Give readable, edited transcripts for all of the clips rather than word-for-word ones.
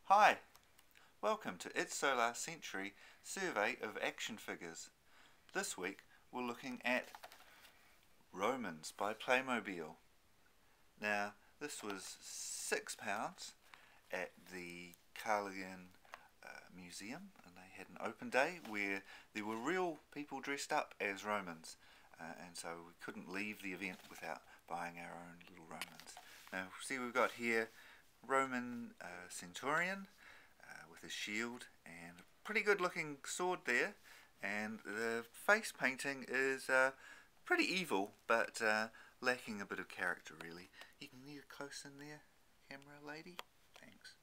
Hi, welcome to It's So Last Century survey of action figures. This week we're looking at Romans by Playmobil. Now this was £6 at the Carlian Museum, and they had an open day where there were real people dressed up as Romans, and so we couldn't leave the event without buying our own little Romans. Now see, we've got here Roman Centurion with his shield and a pretty good looking sword there, and the face painting is pretty evil, but lacking a bit of character really. You can get close in there, camera lady, thanks.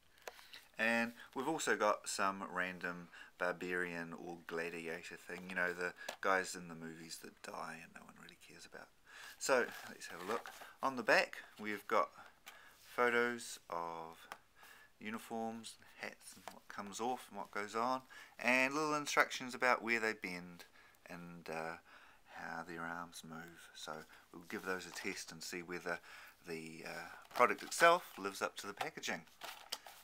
And we've also got some random barbarian or gladiator thing, you know, the guys in the movies that die and no one really cares about. So let's have a look. On the back we've got photos of uniforms, hats, and what comes off and what goes on, and little instructions about where they bend and how their arms move. So we'll give those a test and see whether the product itself lives up to the packaging.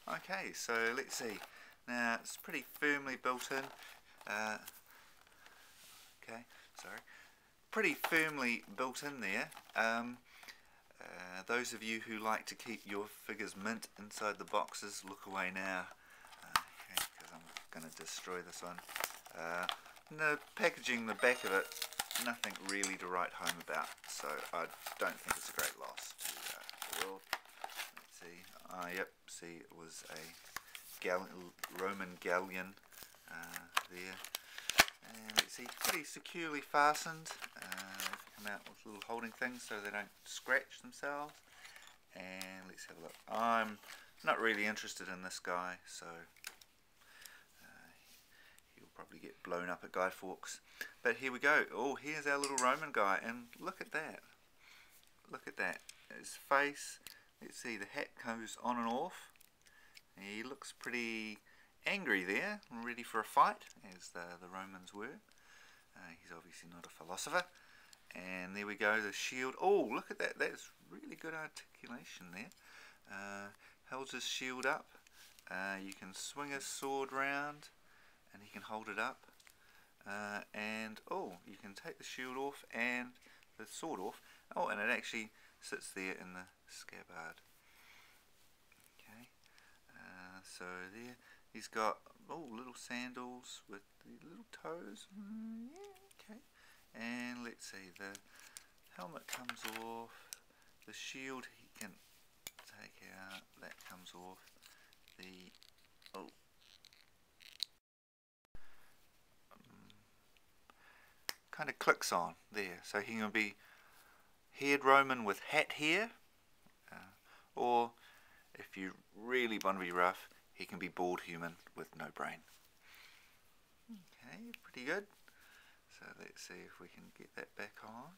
Okay, so let's see. Now it's pretty firmly built in. Pretty firmly built in there. Those of you who like to keep your figures mint inside the boxes, look away now, because I'm going to destroy this one. The packaging, the back of it, nothing really to write home about, so I don't think it's a great loss to the world. Let's see. Yep, see, it was a Roman galleon there. And let's see, pretty securely fastened. Come out with little holding things so they don't scratch themselves. And let's have a look. I'm not really interested in this guy, so he'll probably get blown up at Guy Fawkes. But here we go. Oh, here's our little Roman guy, and look at that. Look at that. His face. Let's see, the hat goes on and off. He looks pretty angry there, ready for a fight, as the Romans were. He's obviously not a philosopher. And there we go, the shield. Oh, look at that. That's really good articulation there. Holds his shield up. You can swing his sword round and he can hold it up. And oh, you can take the shield off and the sword off. Oh, and it actually sits there in the scabbard. Okay. So there. He's got little sandals with the little toes. Yeah, okay. And let's see, the helmet comes off. The shield he can take out. That comes off. The kind of clicks on there. So he can be haired Roman with hat hair, or if you really want to be rough, he can be bald human with no brain. Okay, pretty good. So let's see if we can get that back on.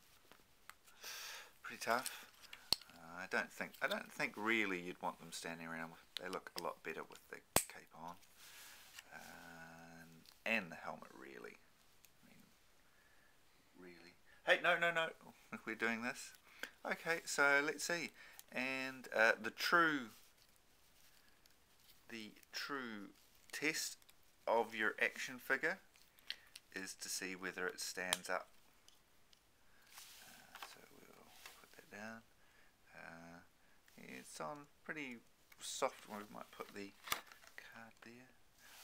Pretty tough. I don't think really you'd want them standing around. They look a lot better with the cape on, and the helmet really. I mean, really. Hey, no. We're doing this. Okay, so let's see. And the true test of your action figure is to see whether it stands up. So we'll put that down. It's on pretty soft. We might put the card there.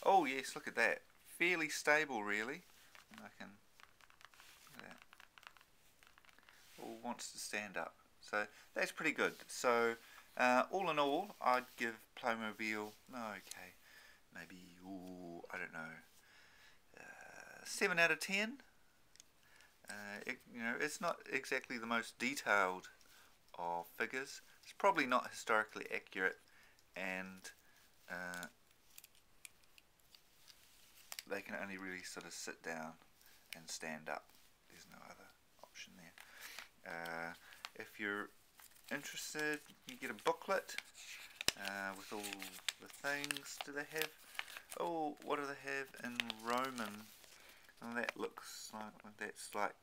Oh yes, look at that. Fairly stable really. And I can look at that. All wants to stand up. So that's pretty good. So all in all, I'd give Playmobil, maybe, I don't know, 7 out of 10. It's not exactly the most detailed of figures. It's probably not historically accurate, and they can only really sort of sit down and stand up. There's no other option there. If you're interested, you get a booklet with all the things. Do they have? Oh, what do they have in Roman? And that looks like, that's like,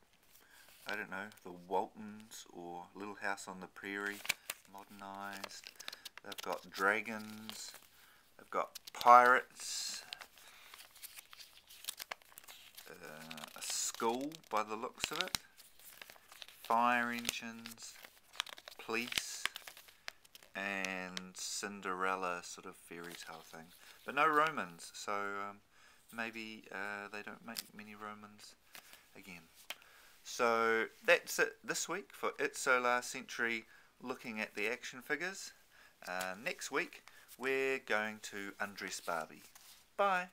I don't know, the Waltons or Little House on the Prairie, modernised. They've got dragons. I've got pirates, a school by the looks of it, fire engines, police, and Cinderella sort of fairy tale thing. But no Romans, so maybe they don't make many Romans again. So that's it this week for It's Solar Century, looking at the action figures. Next week we're going to undress Barbie. Bye!